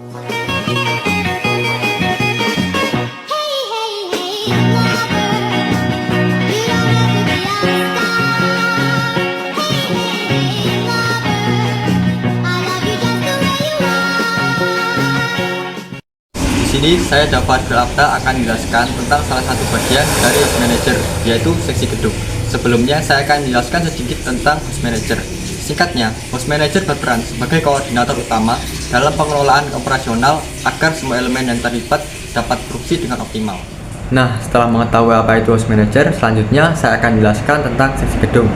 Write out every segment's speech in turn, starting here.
Di sini saya Jafar Abda akan menjelaskan tentang salah satu bagian dari host manager, yaitu seksi gedung. Sebelumnya saya akan menjelaskan sedikit tentang host manager. Singkatnya, host manager berperan sebagai koordinator utama dalam pengelolaan operasional agar semua elemen yang terlibat dapat berfungsi dengan optimal. Nah, setelah mengetahui apa itu host manager, selanjutnya saya akan menjelaskan tentang seksi gedung.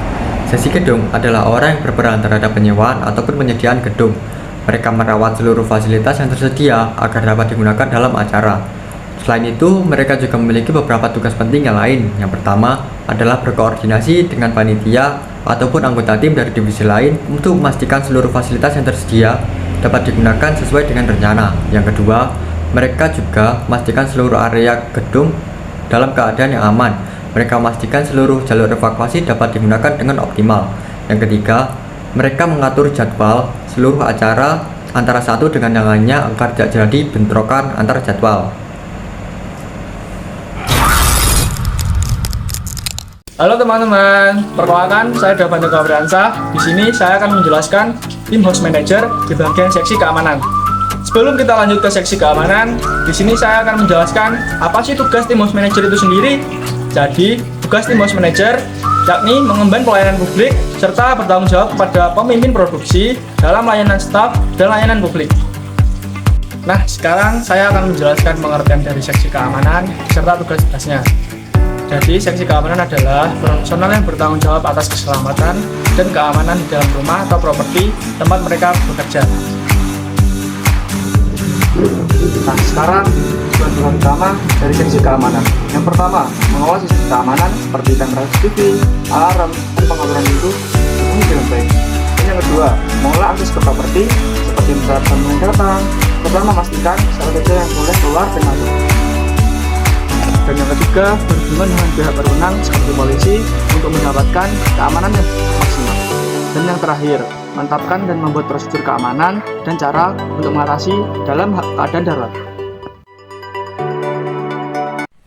Seksi gedung adalah orang yang berperan terhadap penyewaan ataupun penyediaan gedung. Mereka merawat seluruh fasilitas yang tersedia agar dapat digunakan dalam acara. Selain itu, mereka juga memiliki beberapa tugas penting yang lain. Yang pertama adalah berkoordinasi dengan panitia ataupun anggota tim dari divisi lain untuk memastikan seluruh fasilitas yang tersedia dapat digunakan sesuai dengan rencana. Yang kedua, mereka juga memastikan seluruh area gedung dalam keadaan yang aman. Mereka memastikan seluruh jalur evakuasi dapat digunakan dengan optimal. Yang ketiga, mereka mengatur jadwal seluruh acara antara satu dengan yang lainnya agar tidak terjadi bentrokan antar jadwal. Halo teman-teman, perkenalkan saya Davan Gabriansa. Di sini saya akan menjelaskan tim host manager di bagian seksi keamanan. Sebelum kita lanjut ke seksi keamanan, di sini saya akan menjelaskan apa sih tugas tim host manager itu sendiri. Jadi, tugas tim host manager yakni mengemban pelayanan publik serta bertanggung jawab kepada pemimpin produksi dalam layanan staf dan layanan publik. Nah, sekarang saya akan menjelaskan pengertian dari seksi keamanan serta tugas-tugasnya. Jadi, seksi keamanan adalah personal yang bertanggung jawab atas keselamatan dan keamanan di dalam rumah atau properti tempat mereka bekerja. Nah, sekarang tujuan utama dari seksi keamanan. Yang pertama, mengawal sistem keamanan seperti kamera CCTV, alarm, dan pengaturan pintu sebelum dengan baik. Dan yang kedua, mengolah akses ke properti seperti misalnya tamu yang datang, serta memastikan siapa saja yang boleh keluar dan masuk. Dan yang ketiga, berhubungan dengan pihak berwenang seperti polisi untuk mendapatkan keamanan yang maksimal. Dan yang terakhir, menetapkan dan membuat prosedur keamanan dan cara untuk mengatasi dalam keadaan darurat.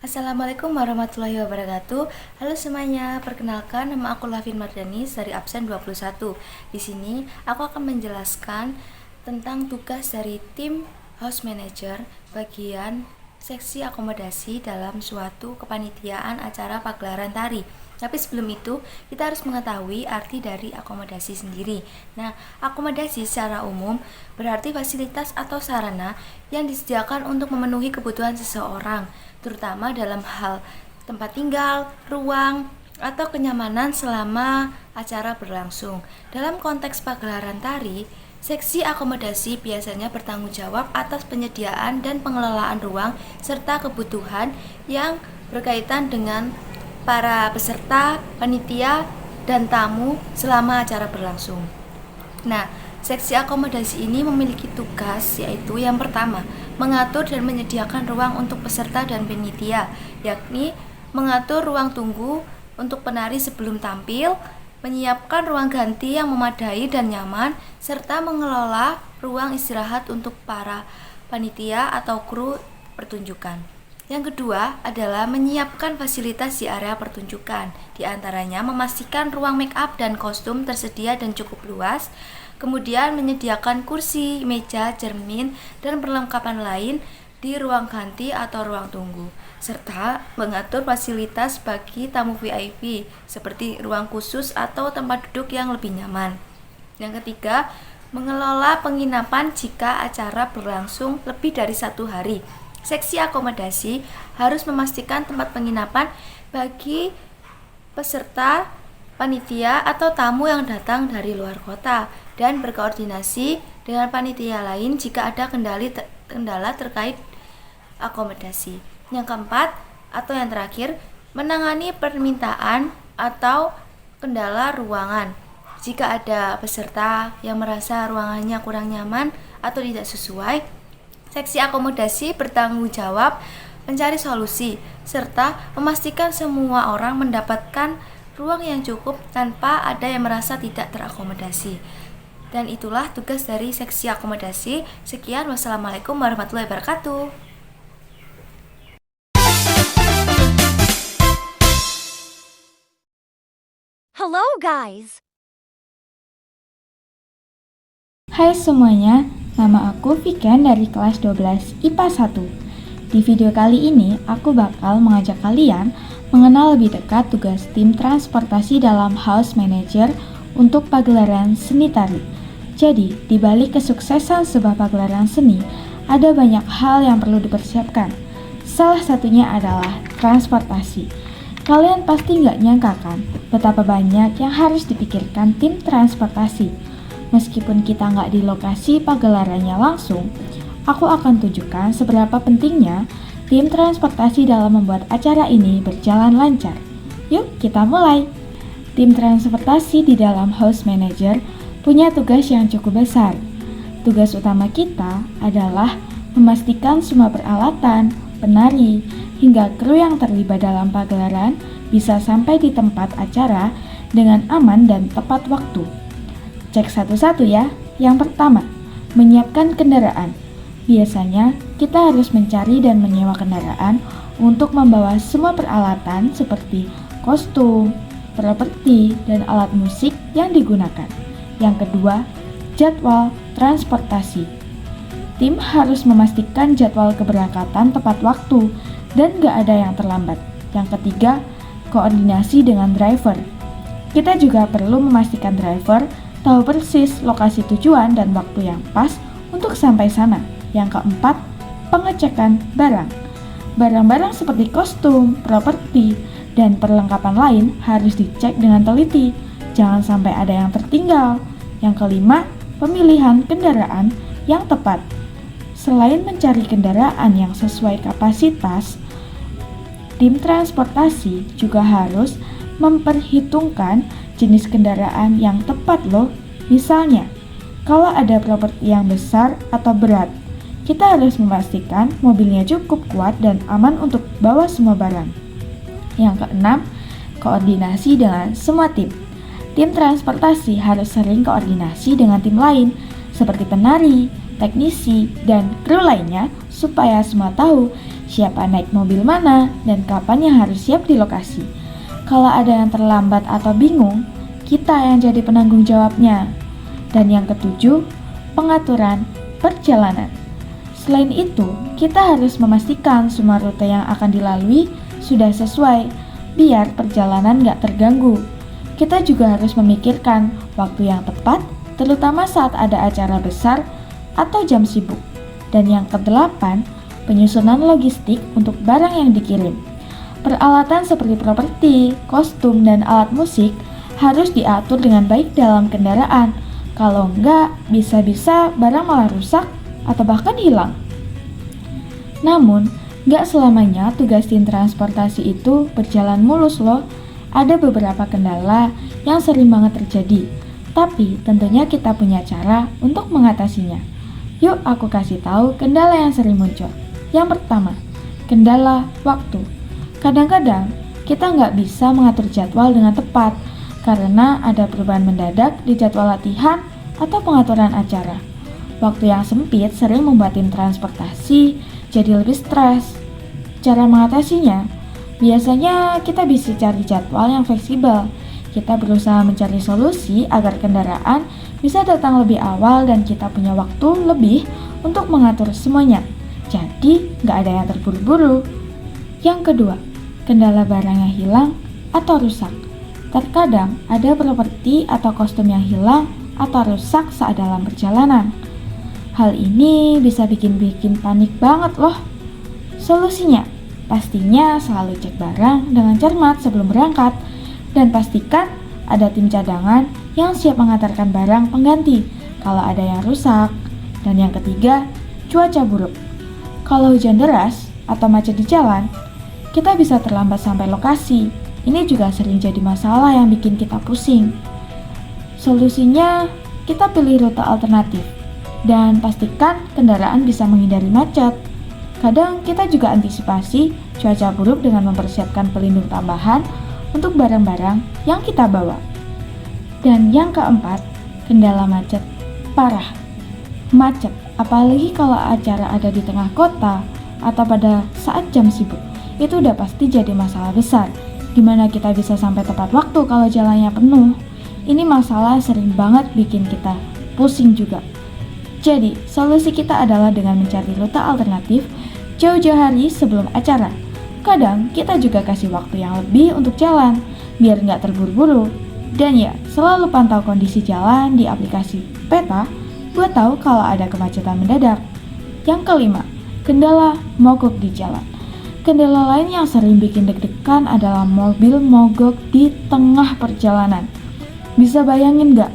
Assalamualaikum warahmatullahi wabarakatuh. Halo semuanya, perkenalkan nama aku Lavin Mardani dari absen 21. Di sini aku akan menjelaskan tentang tugas dari tim house manager bagian seksi akomodasi dalam suatu kepanitiaan acara pagelaran tari. Tapi sebelum itu, kita harus mengetahui arti dari akomodasi sendiri. Nah, akomodasi secara umum berarti fasilitas atau sarana yang disediakan untuk memenuhi kebutuhan seseorang, terutama dalam hal tempat tinggal, ruang, atau kenyamanan selama acara berlangsung. Dalam konteks pagelaran tari, seksi akomodasi biasanya bertanggung jawab atas penyediaan dan pengelolaan ruang serta kebutuhan yang berkaitan dengan para peserta, panitia, dan tamu selama acara berlangsung. Nah, seksi akomodasi ini memiliki tugas yaitu yang pertama, mengatur dan menyediakan ruang untuk peserta dan panitia, yakni mengatur ruang tunggu untuk penari sebelum tampil, menyiapkan ruang ganti yang memadai dan nyaman, serta mengelola ruang istirahat untuk para panitia atau kru pertunjukan. Yang kedua adalah menyiapkan fasilitas di area pertunjukan, di antaranya memastikan ruang make up dan kostum tersedia dan cukup luas, kemudian menyediakan kursi, meja, cermin, dan perlengkapan lain di ruang ganti atau ruang tunggu, serta mengatur fasilitas bagi tamu VIP seperti ruang khusus atau tempat duduk yang lebih nyaman. Yang ketiga, mengelola penginapan jika acara berlangsung lebih dari 1 hari. Seksi akomodasi harus memastikan tempat penginapan bagi peserta, panitia, atau tamu yang datang dari luar kota dan berkoordinasi dengan panitia lain jika ada kendala terkait akomodasi. Yang keempat atau yang terakhir, menangani permintaan atau kendala ruangan. Jika ada peserta yang merasa ruangannya kurang nyaman atau tidak sesuai, seksi akomodasi bertanggung jawab mencari solusi serta memastikan semua orang mendapatkan ruang yang cukup tanpa ada yang merasa tidak terakomodasi. Dan itulah tugas dari seksi akomodasi. Sekian, wassalamualaikum warahmatullahi wabarakatuh. Hello, guys. Hai semuanya, nama aku Viken dari kelas 12 IPA 1. Di video kali ini, aku bakal mengajak kalian mengenal lebih dekat tugas tim transportasi dalam House Manager untuk pagelaran seni tari. Jadi, di balik kesuksesan sebuah pagelaran seni, ada banyak hal yang perlu dipersiapkan. Salah satunya adalah transportasi. Kalian pasti nggak nyangka kan, betapa banyak yang harus dipikirkan tim transportasi. Meskipun kita nggak di lokasi pagelarannya langsung, aku akan tunjukkan seberapa pentingnya tim transportasi dalam membuat acara ini berjalan lancar. Yuk kita mulai! Tim transportasi di dalam House Manager punya tugas yang cukup besar. Tugas utama kita adalah memastikan semua peralatan, penari, hingga kru yang terlibat dalam pagelaran bisa sampai di tempat acara dengan aman dan tepat waktu. Cek satu-satu ya. Yang pertama, menyiapkan kendaraan. Biasanya, kita harus mencari dan menyewa kendaraan untuk membawa semua peralatan seperti kostum, properti, dan alat musik yang digunakan. Yang kedua, jadwal transportasi. Tim harus memastikan jadwal keberangkatan tepat waktu dan gak ada yang terlambat. Yang ketiga, koordinasi dengan driver. Kita juga perlu memastikan driver tahu persis lokasi tujuan dan waktu yang pas untuk sampai sana. Yang keempat, pengecekan barang. Barang-barang seperti kostum, properti, dan perlengkapan lain harus dicek dengan teliti. Jangan sampai ada yang tertinggal. Yang kelima, pemilihan kendaraan yang tepat. Selain mencari kendaraan yang sesuai kapasitas, tim transportasi juga harus memperhitungkan jenis kendaraan yang tepat loh. Misalnya, kalau ada properti yang besar atau berat, kita harus memastikan mobilnya cukup kuat dan aman untuk bawa semua barang. Yang keenam, koordinasi dengan semua tim. Tim transportasi harus sering koordinasi dengan tim lain, seperti penari, teknisi, dan kru lainnya, supaya semua tahu siapa naik mobil mana dan kapan yang harus siap di lokasi. Kalau ada yang terlambat atau bingung, kita yang jadi penanggung jawabnya. Dan yang ketujuh, pengaturan perjalanan. Selain itu, kita harus memastikan semua rute yang akan dilalui sudah sesuai, biar perjalanan nggak terganggu. Kita juga harus memikirkan waktu yang tepat, terutama saat ada acara besar atau jam sibuk. Dan yang kedelapan, penyusunan logistik untuk barang yang dikirim. Peralatan seperti properti, kostum, dan alat musik harus diatur dengan baik dalam kendaraan. Kalau enggak, bisa-bisa barang malah rusak atau bahkan hilang. Namun, enggak selamanya tugas tim transportasi itu berjalan mulus loh. Ada beberapa kendala yang sering banget terjadi, tapi tentunya kita punya cara untuk mengatasinya. Yuk aku kasih tahu kendala yang sering muncul. Yang pertama, kendala waktu. Kadang-kadang kita nggak bisa mengatur jadwal dengan tepat karena ada perubahan mendadak di jadwal latihan atau pengaturan acara. Waktu yang sempit sering membuat tim transportasi jadi lebih stres. Cara mengatasinya, biasanya kita bisa cari jadwal yang fleksibel. Kita berusaha mencari solusi agar kendaraan bisa datang lebih awal dan kita punya waktu lebih untuk mengatur semuanya. Jadi, nggak ada yang terburu-buru. Yang kedua, kendala barang yang hilang atau rusak. Terkadang ada properti atau kostum yang hilang atau rusak saat dalam perjalanan. Hal ini bisa bikin panik banget loh. Solusinya, pastinya selalu cek barang dengan cermat sebelum berangkat dan pastikan ada tim cadangan yang siap mengantarkan barang pengganti kalau ada yang rusak. Dan yang ketiga, cuaca buruk. Kalau hujan deras atau macet di jalan, kita bisa terlambat sampai lokasi. Ini juga sering jadi masalah yang bikin kita pusing. Solusinya, kita pilih rute alternatif dan pastikan kendaraan bisa menghindari macet. Kadang kita juga antisipasi cuaca buruk dengan mempersiapkan pelindung tambahan untuk barang-barang yang kita bawa. Dan yang keempat, kendala macet parah. Macet, apalagi kalau acara ada di tengah kota atau pada saat jam sibuk, itu udah pasti jadi masalah besar. Gimana kita bisa sampai tepat waktu kalau jalannya penuh? Ini masalah sering banget bikin kita pusing juga. Jadi, solusi kita adalah dengan mencari rute alternatif jauh-jauh hari sebelum acara. Kadang, kita juga kasih waktu yang lebih untuk jalan, biar nggak terburu-buru. Dan ya, selalu pantau kondisi jalan di aplikasi peta buat tahu kalau ada kemacetan mendadak. Yang kelima, kendala mogok di jalan. Kendala lain yang sering bikin deg-degan adalah mobil mogok di tengah perjalanan. Bisa bayangin nggak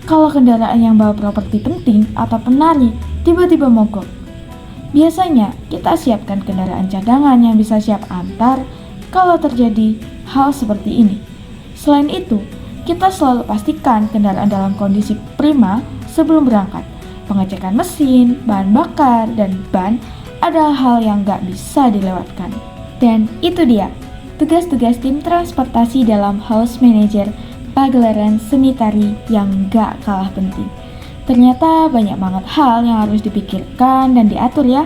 kalau kendaraan yang bawa properti penting atau penari tiba-tiba mogok? Biasanya kita siapkan kendaraan cadangan yang bisa siap antar kalau terjadi hal seperti ini. Selain itu, kita selalu pastikan kendaraan dalam kondisi prima sebelum berangkat. Pengecekan mesin, bahan bakar, dan ban adalah hal yang gak bisa dilewatkan. Dan itu dia, tugas-tugas tim transportasi dalam House Manager pagelaran seni tari yang gak kalah penting. Ternyata banyak banget hal yang harus dipikirkan dan diatur ya.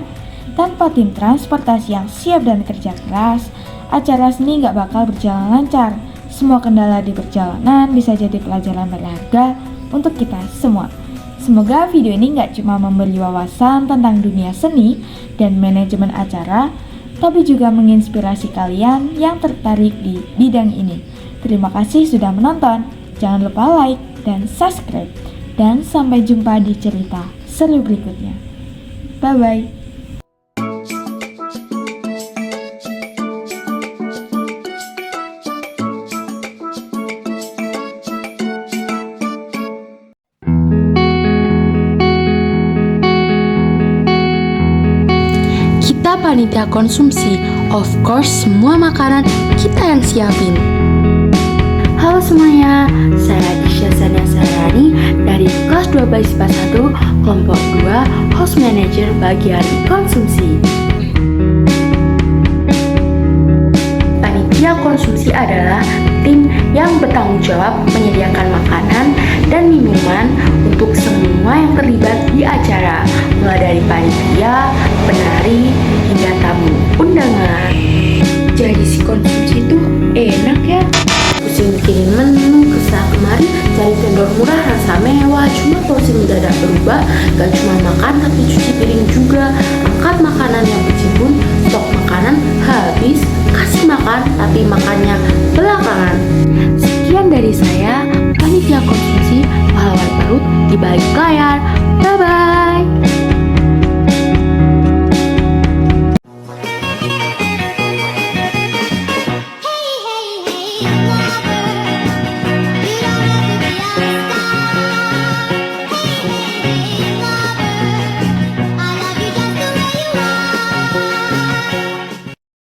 Tanpa tim transportasi yang siap dan kerja keras, acara seni gak bakal berjalan lancar. Semua kendala di perjalanan bisa jadi pelajaran berharga untuk kita semua. Semoga video ini nggak cuma memberi wawasan tentang dunia seni dan manajemen acara, tapi juga menginspirasi kalian yang tertarik di bidang ini. Terima kasih sudah menonton. Jangan lupa like dan subscribe. Dan sampai jumpa di cerita seru berikutnya. Bye-bye. Kita panitia konsumsi, of course semua makanan kita yang siapin. Halo semuanya, saya Adisha Sania Sarani dari kelas 12 IPA 1, kelompok 2, House Manager bagian konsumsi. Panitia konsumsi adalah tim yang bertanggung jawab menyediakan makanan dan minuman untuk semua yang terlibat di acara, mulai dari panitia, penari, hingga tamu undangan. Jadi si konsumsi itu enak ya. Pusing bikinin menu, kesana kemari cari vendor murah rasa mewah. Cuma porsi mendadak berubah, gak cuma makan tapi cuci piring juga. Angkat makanan yang berjibun, stok makanan habis, kasih makan tapi makannya belakangan. Sekian dari saya, panitia konsumsi pahlawan perut di balik layar. Bye bye.